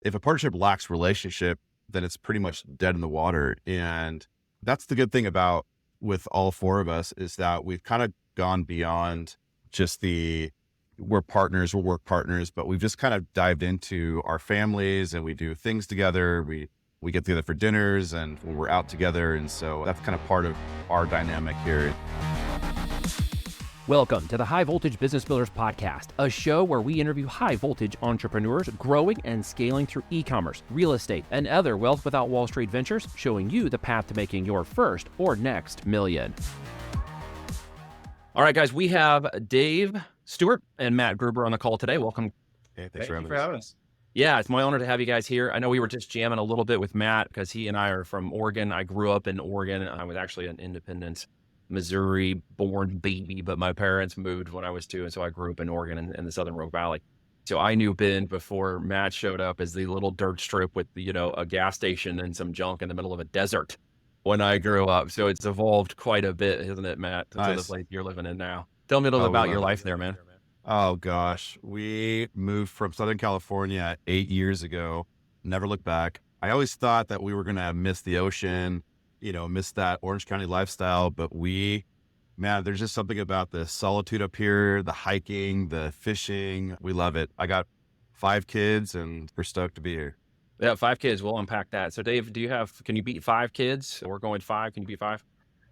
if a partnership lacks relationship, then it's pretty much dead in the water. And that's the good thing about with all four of us is that we've kind of gone beyond just we're partners, we're work partners, but we've just kind of dived into our families and we do things together. We get together for dinners and when we're out together. And so that's kind of part of our dynamic here. Welcome to the High Voltage Business Builders Podcast, a show where we interview high voltage entrepreneurs growing and scaling through e-commerce, real estate, and other wealth without Wall Street ventures, showing you the path to making your first or next million. All right, guys, we have Dave, Stewart, and Matt Gruber on the call today. Welcome. Hey, Thank you for having us. Yeah, it's my honor to have you guys here. I know we were just jamming a little bit with Matt because he and I are from Oregon. I grew up in Oregon. I was actually an independent Missouri-born baby, but my parents moved when I was 2, and so I grew up in Oregon in the Southern Rogue Valley. So I knew Bend before Matt showed up as the little dirt strip with, a gas station and some junk in the middle of a desert when I grew up. So it's evolved quite a bit, hasn't it, Matt, to the place you're living in now? Tell me a little about your life there, man. Oh, gosh. We moved from Southern California 8 years ago. Never looked back. I always thought that we were going to miss the ocean, miss that Orange County lifestyle. But there's just something about the solitude up here, the hiking, the fishing. We love it. I got 5 kids and we're stoked to be here. Yeah, 5 kids. We'll unpack that. So Dave, can you beat 5 kids? We're going 5. Can you beat 5?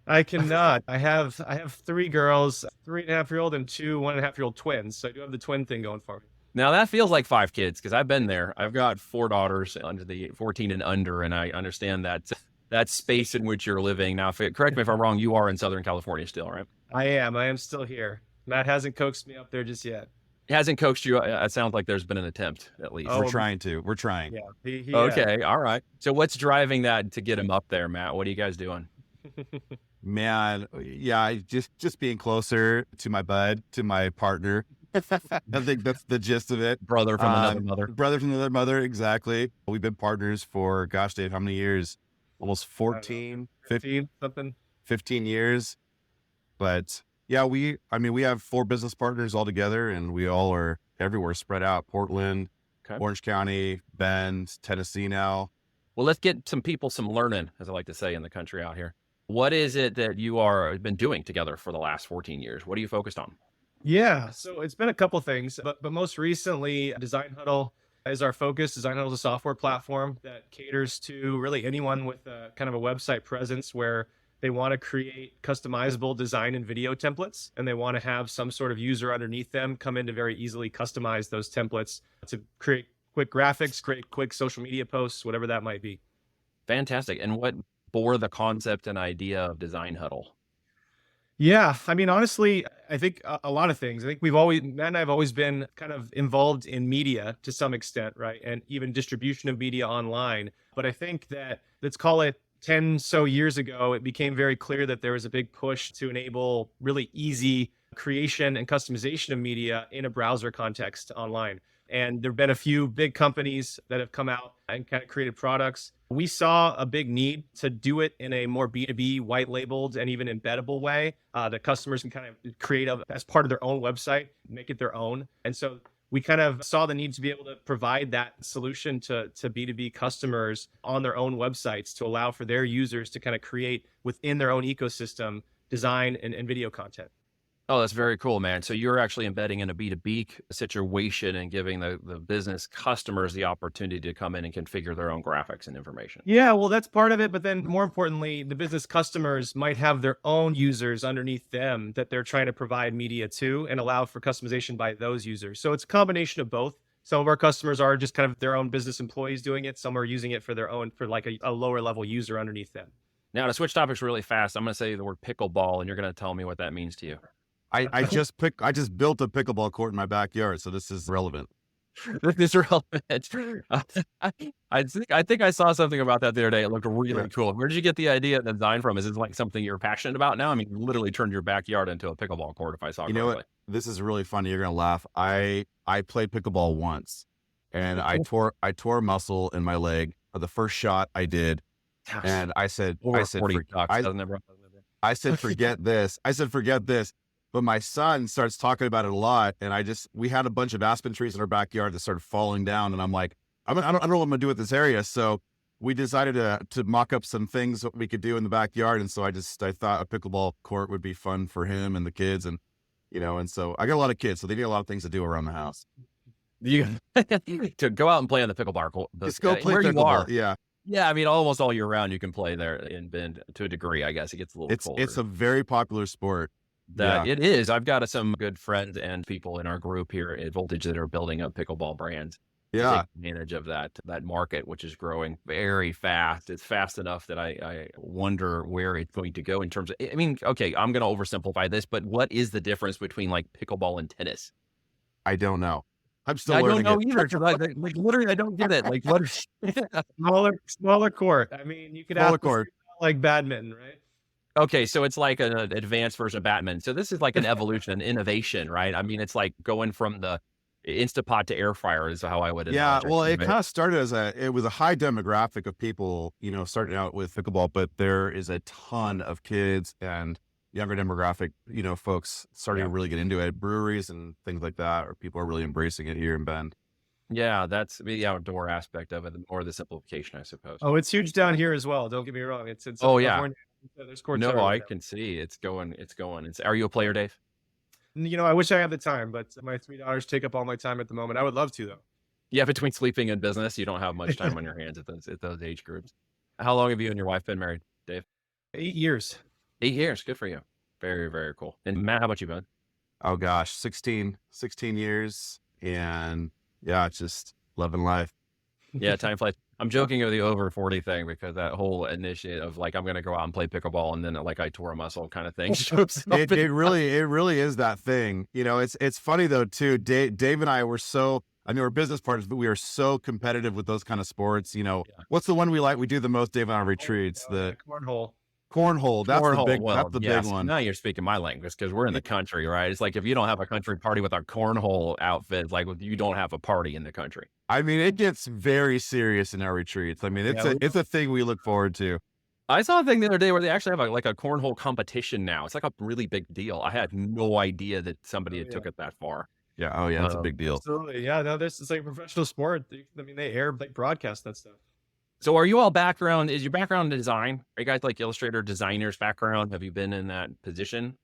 I cannot. I have 3 girls, 3.5-year-old and 2 1.5-year-old twins. So I do have the twin thing going for me. Now that feels like 5 kids because I've been there. I've got 4 daughters under the 14 and under, and I understand that space in which you're living. Now, correct me if I'm wrong, you are in Southern California still, right? I am still here. Matt hasn't coaxed me up there just yet. He hasn't coaxed you. It sounds like there's been an attempt at least. We're trying. Yeah. Okay. All right. So what's driving that to get him up there, Matt? What are you guys doing? Man, yeah, just being closer to my bud, to my partner. I think that's the gist of it. Brother from another mother. Brother from another mother, exactly. We've been partners for, gosh, Dave, how many years? Almost 14, 15, something. 15 years. But yeah, we have 4 business partners all together and we all are everywhere spread out. Portland, okay. Orange County, Bend, Tennessee now. Well, let's get some learning, as I like to say in the country out here. What is it that you are been doing together for the last 14 years? What are you focused on? Yeah, so it's been a couple things, but most recently, Design Huddle is our focus. Design Huddle is a software platform that caters to really anyone with a kind of a website presence where they want to create customizable design and video templates, and they want to have some sort of user underneath them come in to very easily customize those templates to create quick graphics, create quick social media posts, whatever that might be. Fantastic. And what bore the concept and idea of Design Huddle? Yeah, honestly, I think a lot of things. I think Matt and I have always been kind of involved in media to some extent, right? And even distribution of media online. But I think that, let's call it 10 so years ago, it became very clear that there was a big push to enable really easy creation and customization of media in a browser context online. And there have been a few big companies that have come out and kind of created products. We saw a big need to do it in a more B2B, white labeled, and even embeddable way that customers can kind of create as part of their own website, make it their own. And so we kind of saw the need to be able to provide that solution to B2B customers on their own websites to allow for their users to kind of create within their own ecosystem design and video content. Oh, that's very cool, man. So you're actually embedding in a B2B situation and giving the business customers the opportunity to come in and configure their own graphics and information. Yeah, well, that's part of it. But then more importantly, the business customers might have their own users underneath them that they're trying to provide media to and allow for customization by those users. So it's a combination of both. Some of our customers are just kind of their own business employees doing it. Some are using it for their own, for like a lower level user underneath them. Now to switch topics really fast, I'm going to say the word pickleball and you're going to tell me what that means to you. I just built a pickleball court in my backyard, so this is relevant. This is relevant. I think I saw something about that the other day. It looked really cool. Where did you get the idea and design from? Is it like something you're passionate about now? I mean, you literally turned your backyard into a pickleball court, if I saw correctly. You know what? This is really funny. You're gonna laugh. I played pickleball once, and I tore a muscle in my leg. The first shot I did, and I said, forget this. But my son starts talking about it a lot. And we had a bunch of aspen trees in our backyard that started falling down. And I'm like, I don't know what I'm gonna do with this area. So we decided to mock up some things that we could do in the backyard. And so I thought a pickleball court would be fun for him and the kids. And, and so I got a lot of kids, so they need a lot of things to do around the house. You to go out and play on the pickleball court. Just go play where pickleball. You are. Yeah. Yeah, I mean, almost all year round you can play there in Bend to a degree. I guess it gets a little colder. It's a very popular sport. It is. I've got some good friends and people in our group here at Voltage that are building up pickleball brands. Yeah. Take advantage of that market, which is growing very fast. It's fast enough that I wonder where it's going to go in terms of, I mean, okay, I'm going to oversimplify this, but what is the difference between like pickleball and tennis? I don't know. I'm still learning. I don't know either. Like literally, I don't get it. Like what? Smaller court. I mean, you could have court like badminton, right? Okay, so it's like an advanced version of badminton. So this is like an evolution, an innovation, right? I mean, it's like going from the Instapot to air fryer is how I would. Yeah, well, it kind of started it was a high demographic of people, starting out with pickleball, but there is a ton of kids and younger demographic, folks starting to really get into it. Breweries and things like that, or people are really embracing it here in Bend. Yeah, that's the outdoor aspect of it, or the simplification, I suppose. Oh, it's huge down here as well. Don't get me wrong. It's California. There's courts. No, I can see it's going. Are you a player, Dave? I wish I had the time, but my 3 daughters take up all my time at the moment. I would love to, though. Yeah, between sleeping and business, you don't have much time on your hands at those age groups. How long have you and your wife been married, Dave? 8 years. 8 years. Good for you. Very, very cool. And Matt, how about you, bud? Oh gosh, 16 years. And yeah, just loving life. Yeah, time flies. I'm joking with the over 40 thing because that whole initiative of like, I'm going to go out and play pickleball and then like I tore a muscle kind of thing. It really is that thing. It's funny though, too. Dave and I were we're business partners, but we are so competitive with those kind of sports. What's the one we like? We do the most, Dave, on our retreats, the cornhole. That's the big one. Now you're speaking my language because we're in the country, right? It's like if you don't have a country party with our cornhole outfit, like you don't have a party in the country. I mean, it gets very serious in our retreats. I mean, it's a thing we look forward to. I saw a thing the other day where they actually have a cornhole competition now. It's like a really big deal. I had no idea that somebody took it that far. Yeah. Oh yeah, that's a big deal. Absolutely. Yeah. No, it's like a professional sport. I mean, they broadcast that stuff. So are you all is your background in design? Are you guys like illustrator designers background? Have you been in that position?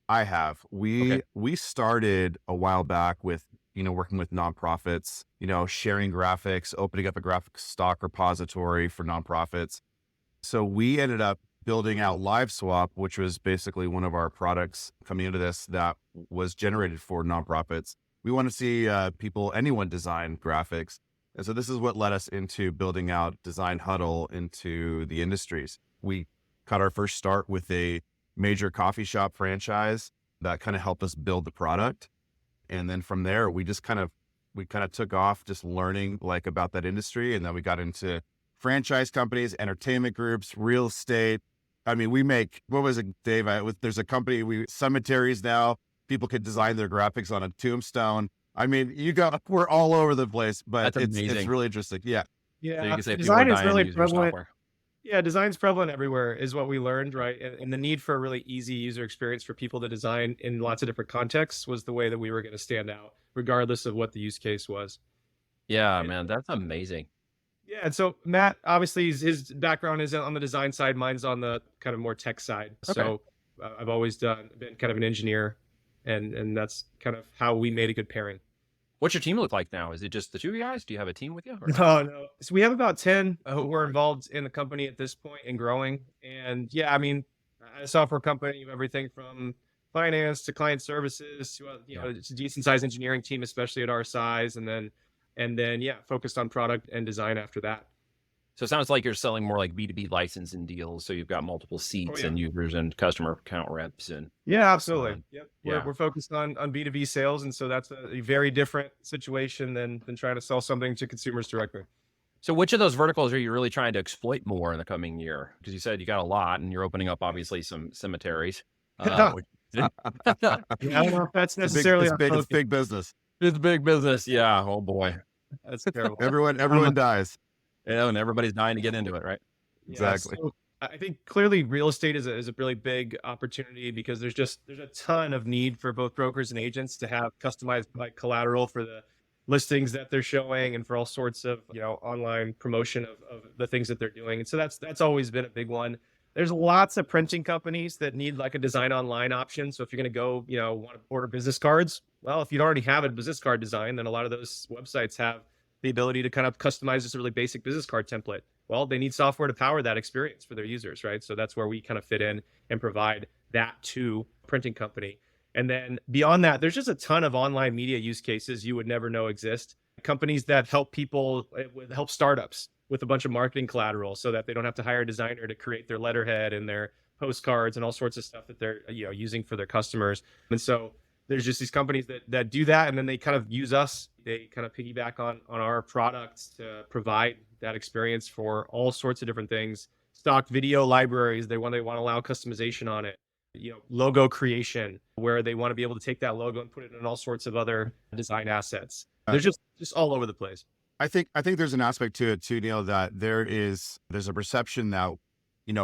I have. We started a while back with, working with nonprofits, sharing graphics, opening up a graphic stock repository for nonprofits. So we ended up building out LiveSwap, which was basically one of our products coming into this that was generated for nonprofits. We want to see anyone design graphics. And so this is what led us into building out Design Huddle into the industries. We got our first start with a major coffee shop franchise that kind of helped us build the product. And then from there, we kind of took off just learning like about that industry. And then we got into franchise companies, entertainment groups, real estate. I mean, we make, what was it, Dave? There's a company, cemeteries now, people could design their graphics on a tombstone. I mean, we're all over the place, but it's really interesting. Yeah. Yeah. So you can say design is really prevalent. Yeah. Design's prevalent everywhere is what we learned, right? And the need for a really easy user experience for people to design in lots of different contexts was the way that we were going to stand out, regardless of what the use case was. Yeah, man, that's amazing. Yeah. And so Matt, obviously his background is on the design side. Mine's on the kind of more tech side. Okay. So I've always been kind of an engineer and that's kind of how we made a good pairing. What's your team look like now? Is it just the two of you guys? Do you have a team with you? No. So we have about 10 who are involved in the company at this point and growing. And yeah, I mean, a software company, everything from finance to client services to, it's a decent sized engineering team, especially at our size. And then, focused on product and design after that. So it sounds like you're selling more like B2B licensing deals. So you've got multiple seats and users and customer account reps. And yeah, absolutely. We're focused on B2B sales. And so that's a very different situation than trying to sell something to consumers directly. So which of those verticals are you really trying to exploit more in the coming year? Because you said you got a lot and you're opening up obviously some cemeteries. I don't know if that's necessarily it's big business. It's big business. Yeah. Oh boy. That's terrible. Everyone dies. Yeah, and everybody's dying to get into it, right? Exactly. So I think clearly real estate is a really big opportunity because there's a ton of need for both brokers and agents to have customized like collateral for listings that they're showing and for all sorts of, online promotion of the things that they're doing. And so that's always been a big one. There's lots of printing companies that need like a design online option. So if you're going to go, want to order business cards, well, if you already have a business card design, then a lot of those websites have the ability to kind of customize just a really basic business card template. Well, they need software to power that experience for their users, right? So that's where we kind of fit in and provide that to a printing company. And then beyond that, there's just a ton of online media use cases you would never know exist. Companies that help people, help startups with a bunch of marketing collateral so that they don't have to hire a designer to create their letterhead and their postcards and all sorts of stuff that they're using for their customers. And so there's just these companies that do that, and then they kind of use us. They kind of piggyback on our products to provide that experience for all sorts of different things. Stock video libraries, they want to allow customization on it. Logo creation, where they want to be able to take that logo and put it in all sorts of other design assets. They're just all over the place. I think there's an aspect to it too, Neil, that there's a perception that,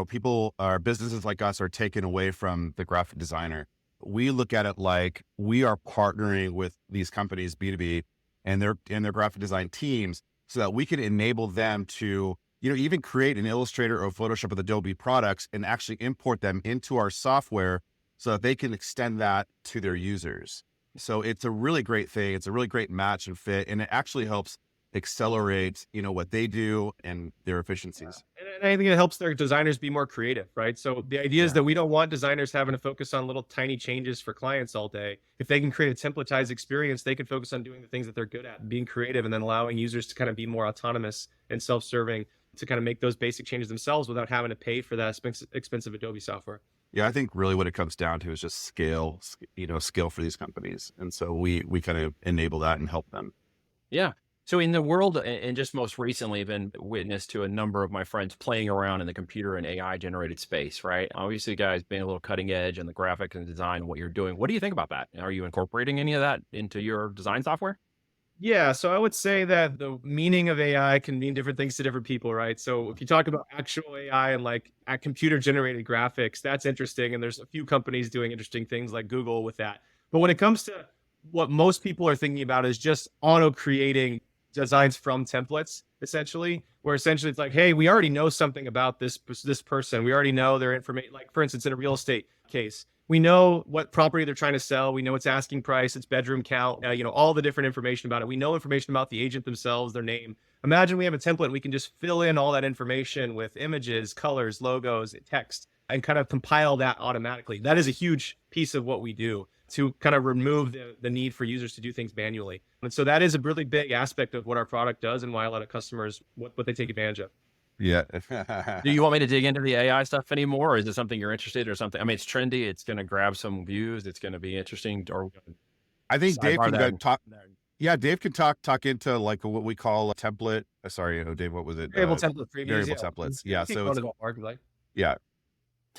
people or businesses like us are taken away from the graphic designer. We look at it like we are partnering with these companies, B2B, and their graphic design teams, so that we can enable them to, even create an Illustrator or Photoshop with Adobe products and actually import them into our software so that they can extend that to their users. So it's a really great thing. It's a really great match and fit, and it actually helps accelerate, what they do and their efficiencies. And I think it helps their designers be more creative, right? So the idea is that we don't want designers having to focus on little tiny changes for clients all day. If they can create a templatized experience, they can focus on doing the things that they're good at, being creative, and then allowing users to kind of be more autonomous and self-serving to kind of make those basic changes themselves without having to pay for that expensive Adobe software. Yeah, I think really what it comes down to is just scale for these companies. And so we kind of enable that and help them. Yeah. So in the world, and just most recently, I've been witness to a number of my friends playing around in the computer and AI generated space, right? Obviously, guys, being a little cutting edge in the graphics and design, what you're doing. What do you think about that? Are you incorporating any of that into your design software? Yeah, so I would say that the meaning of AI can mean different things to different people, right? So if you talk about actual AI and like at computer generated graphics, that's interesting. And there's a few companies doing interesting things like Google with that. But when it comes to what most people are thinking about is just auto creating designs from templates, essentially, where essentially it's like, hey, we already know something about this person. We already know their information. Like, for instance, in a real estate case, we know what property they're trying to sell. We know its asking price, its bedroom count, all the different information about it. We know information about the agent themselves, their name. Imagine we have a template. We can just fill in all that information with images, colors, logos, text, and kind of compile that automatically. That is a huge piece of what we do to kind of remove the need for users to do things manually. And so that is a really big aspect of what our product does and why a lot of customers, what they take advantage of. Yeah. Do you want me to dig into the AI stuff anymore, or is it something you're interested in or something? I mean, it's trendy. It's going to grab some views. It's going to be interesting. Or I think Dave can go talk. Yeah, Dave can talk into like what we call a template. Sorry, Dave, what was it? Variable template previews. Variable templates. Yeah. So it's, yeah.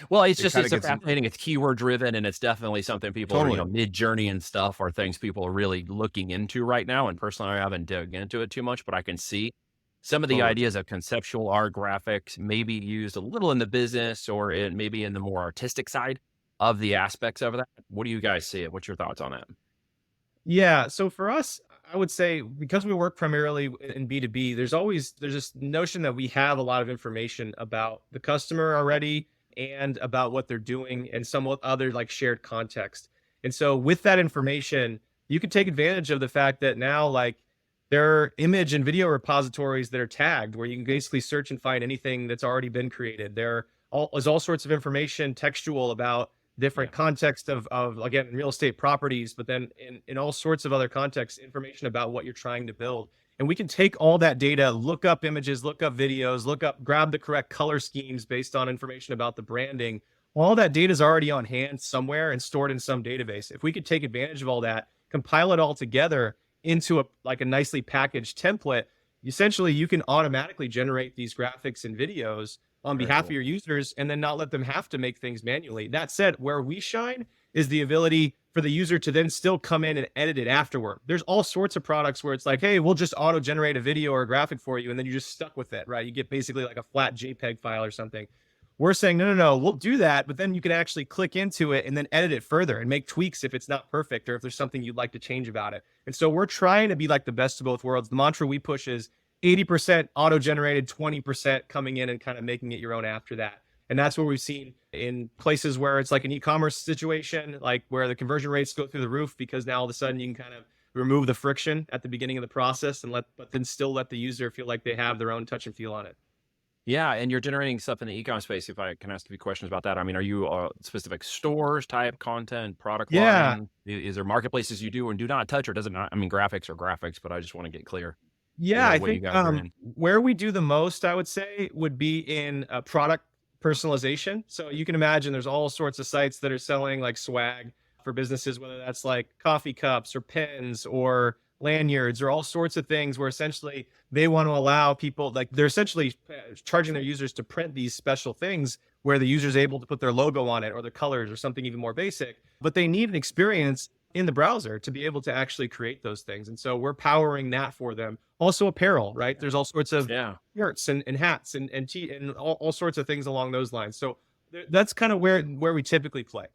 Well, it's fascinating. It's keyword driven, and it's definitely something people, Totally. Mid-Journey and stuff are things people are really looking into right now. And personally, I haven't dug into it too much, but I can see some of the ideas of conceptual art graphics maybe used a little in the business or maybe in the more artistic side of the aspects of that. What do you guys see? What's your thoughts on that? Yeah. So for us, I would say because we work primarily in B2B, there's this notion that we have a lot of information about the customer already and about what they're doing and somewhat other like shared context. And so with that information, you can take advantage of the fact that now like there are image and video repositories that are tagged where you can basically search and find anything that's already been created. There's all sorts of information textual about different context of again, real estate properties, but then in all sorts of other contexts, information about what you're trying to build. And we can take all that data, look up images, look up videos, grab the correct color schemes based on information about the branding. All that data is already on hand somewhere and stored in some database. If we could take advantage of all that, compile it all together into a nicely packaged template, essentially you can automatically generate these graphics and videos on behalf of your users and then not let them have to make things manually. That said, where we shine is the ability for the user to then still come in and edit it afterward. There's all sorts of products where it's like, hey, we'll just auto generate a video or a graphic for you. And then you're just stuck with it, right? You get basically like a flat JPEG file or something. We're saying, no, no, no, we'll do that, but then you can actually click into it and then edit it further and make tweaks if it's not perfect or if there's something you'd like to change about it. And so we're trying to be like the best of both worlds. The mantra we push is 80% auto-generated, 20% coming in and kind of making it your own after that. And that's what we've seen in places where it's like an e-commerce situation, like where the conversion rates go through the roof because now all of a sudden you can kind of remove the friction at the beginning of the process and but then still let the user feel like they have their own touch and feel on it. Yeah, and you're generating stuff in the e-com space. If I can ask a few questions about that, I mean, are you specific stores, type, content, product Yeah. line? Is there marketplaces you do and do not touch, or does it not? I mean, graphics are graphics, but I just want to get clear. Yeah, I What you think guys are in. where we do the most, I would say, would be in product personalization. So you can imagine there's all sorts of sites that are selling like swag for businesses, whether that's like coffee cups or pens or lanyards or all sorts of things where essentially they want to allow people, like they're essentially charging their users to print these special things where the user is able to put their logo on it or their colors or something even more basic, but they need an experience in the browser to be able to actually create those things. And so we're powering that for them. Also apparel, right? There's all sorts of shirts and hats and all sorts of things along those lines. So that's kind of where we typically play.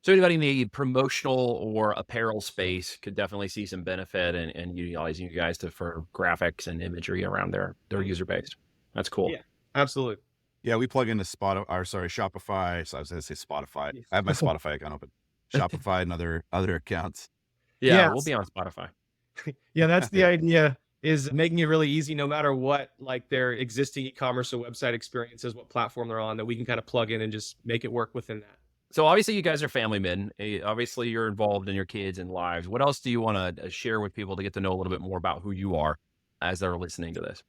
So anybody in the promotional or apparel space could definitely see some benefit in utilizing you guys for graphics and imagery around their user base. That's cool. Yeah, absolutely. Yeah, we plug into Shopify. So I was going to say Spotify. I have my Spotify account open. Shopify and other accounts. Yeah, we'll be on Spotify. Yeah, that's the idea, is making it really easy no matter what, like their existing e-commerce or website experience is, what platform they're on, that we can kind of plug in and just make it work within that. So obviously you guys are family men. Obviously you're involved in your kids and lives. What else do you want to share with people to get to know a little bit more about who you are as they're listening to this?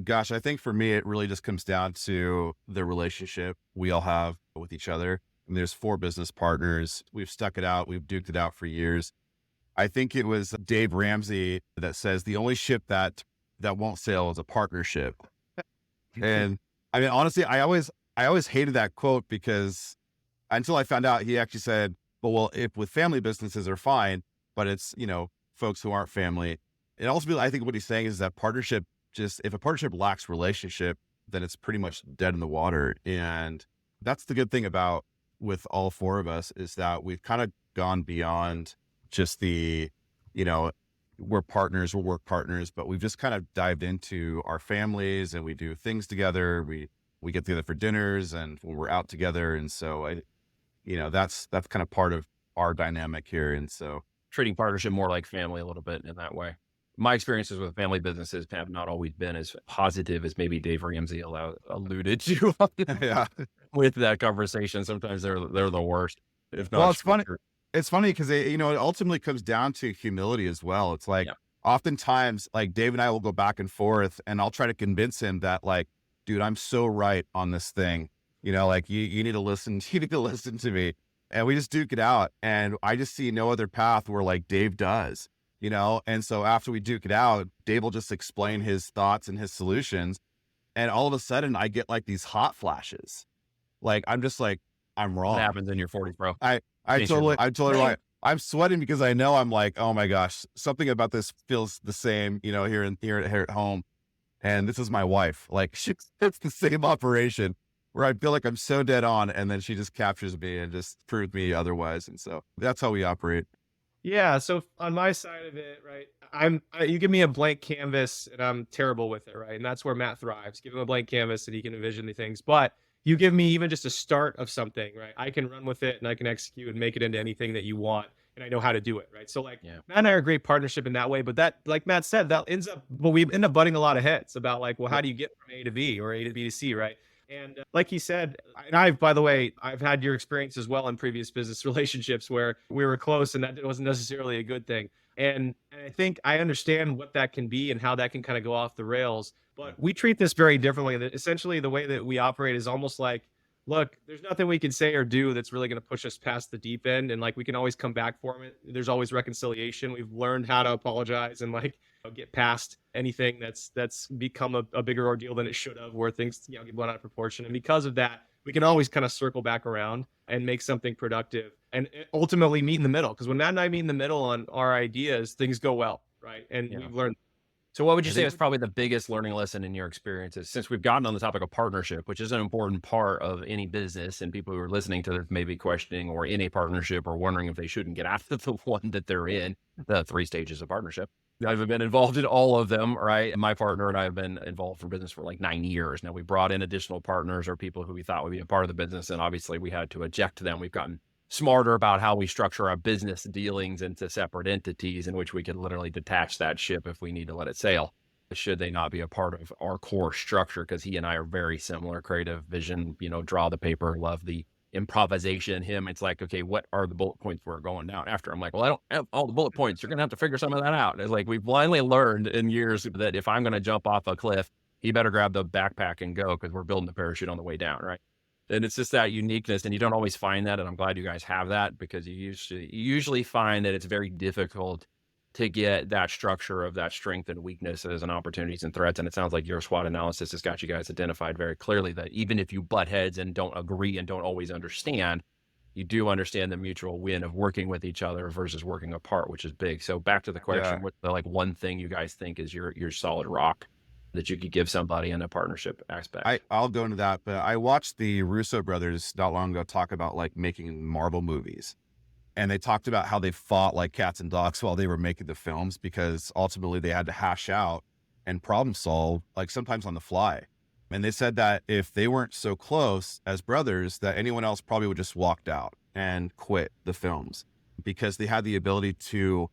Gosh, I think for me, it really just comes down to the relationship we all have with each other. And there's 4 business partners. We've stuck it out. We've duked it out for years. I think it was Dave Ramsey that says the only ship that won't sail is a partnership. And I mean, honestly, I always hated that quote because until I found out he actually said, well, if with family businesses are fine, but it's, folks who aren't family. And ultimately, I think what he's saying is that if a partnership lacks relationship, then it's pretty much dead in the water. And that's the good thing about with all 4 of us, is that we've kind of gone beyond just the, we're partners, we're work partners, but we've just kind of dived into our families and we do things together. We get together for dinners and when we're out together. And so that's kind of part of our dynamic here. And so treating partnership more like family a little bit in that way. My experiences with family businesses have not always been as positive as maybe Dave Ramsey alluded to with that conversation. Sometimes they're the worst. If not, well, it's funny. It's funny because it ultimately comes down to humility as well. It's like oftentimes, like Dave and I will go back and forth, and I'll try to convince him that, like, dude, I'm so right on this thing. Like you need to listen. You need to listen to me, and we just duke it out. And I just see no other path where like Dave does. And so after we duke it out, Dave will just explain his thoughts and his solutions. And all of a sudden I get like these hot flashes. Like, I'm just like, I'm wrong. What happens in your 40s, bro? I'm totally right. I'm sweating because I know I'm like, oh my gosh, something about this feels the same, here at home. And this is my wife. Like, it's the same operation where I feel like I'm so dead on. And then she just captures me and just proves me otherwise. And so that's how we operate. Yeah. So on my side of it, right, you give me a blank canvas and I'm terrible with it, right? And that's where Matt thrives. Give him a blank canvas and he can envision the things. But you give me even just a start of something, right? I can run with it and I can execute and make it into anything that you want. And I know how to do it, right? So Matt and I are a great partnership in that way. But that, like Matt said, we end up butting a lot of heads about like, well, how do you get from A to B or A to B to C, right? And like he said, and by the way, I've had your experience as well in previous business relationships where we were close and that wasn't necessarily a good thing. And I think I understand what that can be and how that can kind of go off the rails. But we treat this very differently. Essentially, the way that we operate is almost like, look, there's nothing we can say or do that's really going to push us past the deep end. And like, we can always come back from it. There's always reconciliation. We've learned how to apologize and like get past anything that's become a bigger ordeal than it should have, where things get blown out of proportion. And because of that, we can always kind of circle back around and make something productive and ultimately meet in the middle. Because when Matt and I meet in the middle on our ideas, things go well, right? And we've learned. So what would you I say think is probably the biggest learning lesson in your experiences since we've gotten on the topic of partnership, which is an important part of any business, and people who are listening to this may be questioning or in a partnership or wondering if they shouldn't get out of the one that they're in, the 3 stages of partnership. I've been involved in all of them, right? My partner and I have been involved in business for like 9 years. Now we brought in additional partners or people who we thought would be a part of the business. And obviously we had to eject them. We've gotten smarter about how we structure our business dealings into separate entities in which we can literally detach that ship if we need to let it sail, should they not be a part of our core structure. Because he and I are very similar, creative vision, draw the paper, love the improvisation. Him, it's like, okay, what are the bullet points we're going down after? I'm like, well, I don't have all the bullet points. You're going to have to figure some of that out. It's like, we've blindly learned in years that if I'm going to jump off a cliff, he better grab the backpack and go, because we're building the parachute on the way down, right? And it's just that uniqueness, and you don't always find that. And I'm glad you guys have that, because you usually find that it's very difficult to get that structure of that strength and weaknesses and opportunities and threats. And it sounds like your SWOT analysis has got you guys identified very clearly that even if you butt heads and don't agree and don't always understand, you do understand the mutual win of working with each other versus working apart, which is big. So back to the question, what's the one thing you guys think is your solid rock that you could give somebody in a partnership aspect? I'll go into that, but I watched the Russo brothers not long ago talk about making Marvel movies. And they talked about how they fought like cats and dogs while they were making the films, because ultimately they had to hash out and problem solve, sometimes on the fly. And they said that if they weren't so close as brothers, that anyone else probably would just walked out and quit the films, because they had the ability to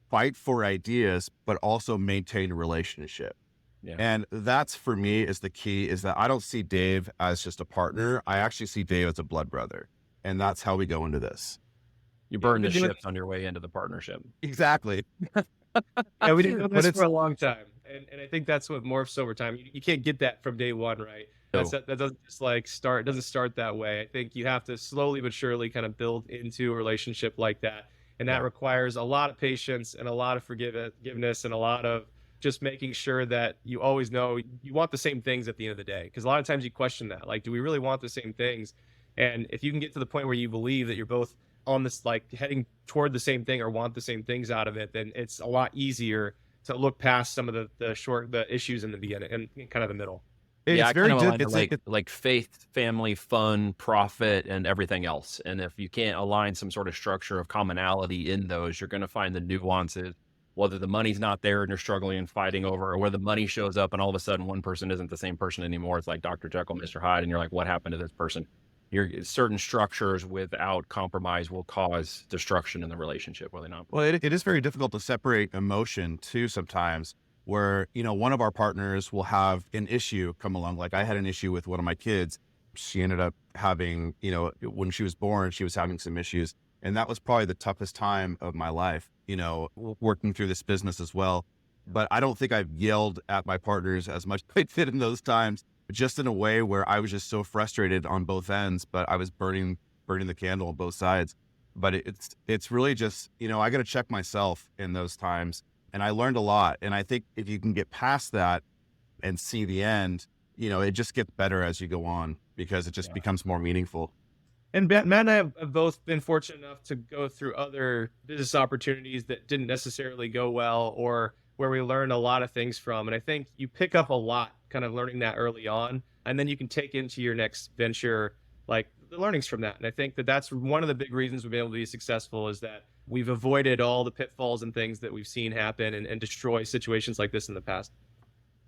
fight for ideas, but also maintain a relationship. Yeah. And that's, for me, is the key, is that I don't see Dave as just a partner. I actually see Dave as a blood brother. And that's how we go into this. You burned the ships on your way into the partnership. Exactly. Yeah, we didn't do this for a long time. And I think that's what morphs over time. You can't get that from day one, right? That doesn't just start, it doesn't start that way. I think you have to slowly but surely kind of build into a relationship like that. And that requires a lot of patience and a lot of forgiveness and a lot of just making sure that you always know you want the same things at the end of the day. Because a lot of times you question that, do we really want the same things? And if you can get to the point where you believe that you're both on this, heading toward the same thing or want the same things out of it, then it's a lot easier to look past some of the issues in the beginning and kind of the middle. It's very good. Like faith, family, fun, profit, and everything else. And if you can't align some sort of structure of commonality in those, you're going to find the nuances, whether the money's not there and you're struggling and fighting over, or whether the money shows up and all of a sudden one person isn't the same person anymore. It's like Dr. Jekyll, Mr. Hyde. And you're like, what happened to this person? Certain structures without compromise will cause destruction in the relationship, will they not? Well, it is very difficult to separate emotion too sometimes, where, one of our partners will have an issue come along. Like I had an issue with one of my kids. She ended up having, when she was born, she was having some issues. And that was probably the toughest time of my life, working through this business as well. But I don't think I've yelled at my partners as much as I did in those times, just in a way where I was just so frustrated on both ends, but I was burning the candle on both sides. But it's really just, I got to check myself in those times. And I learned a lot. And I think if you can get past that and see the end, it just gets better as you go on, because it just becomes more meaningful. And Matt and I have both been fortunate enough to go through other business opportunities that didn't necessarily go well, or where we learned a lot of things from. And I think you pick up a lot kind of learning that early on, and then you can take into your next venture, the learnings from that. And I think that that's one of the big reasons we've been able to be successful, is that we've avoided all the pitfalls and things that we've seen happen and destroy situations like this in the past.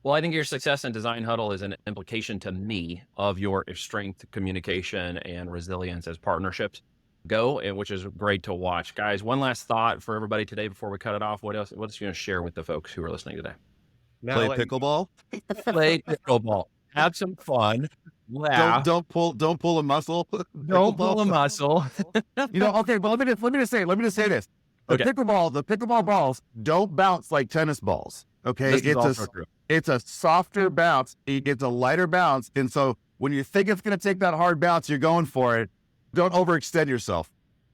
Well, I think your success in Design Huddle is an implication to me of your strength, communication, and resilience as partnerships go, which is great to watch. Guys, one last thought for everybody today before we cut it off. What else are you going to share with the folks who are listening today? Play pickleball. Play pickleball. Have some fun. Laugh. Don't pull a muscle. Don't pull a muscle. Okay, but let me just say this. The pickleball balls don't bounce like tennis balls. Okay, it's a softer bounce. It's a lighter bounce, and so when you think it's going to take that hard bounce, you're going for it. Don't overextend yourself.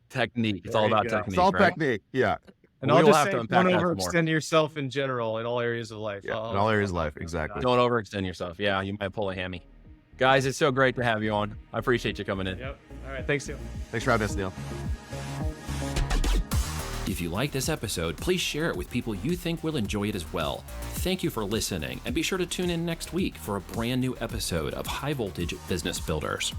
Technique. It's all about technique. It's all technique. Yeah. And I'll just say, don't overextend yourself in general in all areas of life. Yeah, in all areas of life, exactly. Don't overextend yourself. Yeah, you might pull a hammy. Guys, it's so great to have you on. I appreciate you coming in. Yep. All right. Thanks, Neil. Thanks for having us, Neil. If you like this episode, please share it with people you think will enjoy it as well. Thank you for listening, and be sure to tune in next week for a brand new episode of High Voltage Business Builders.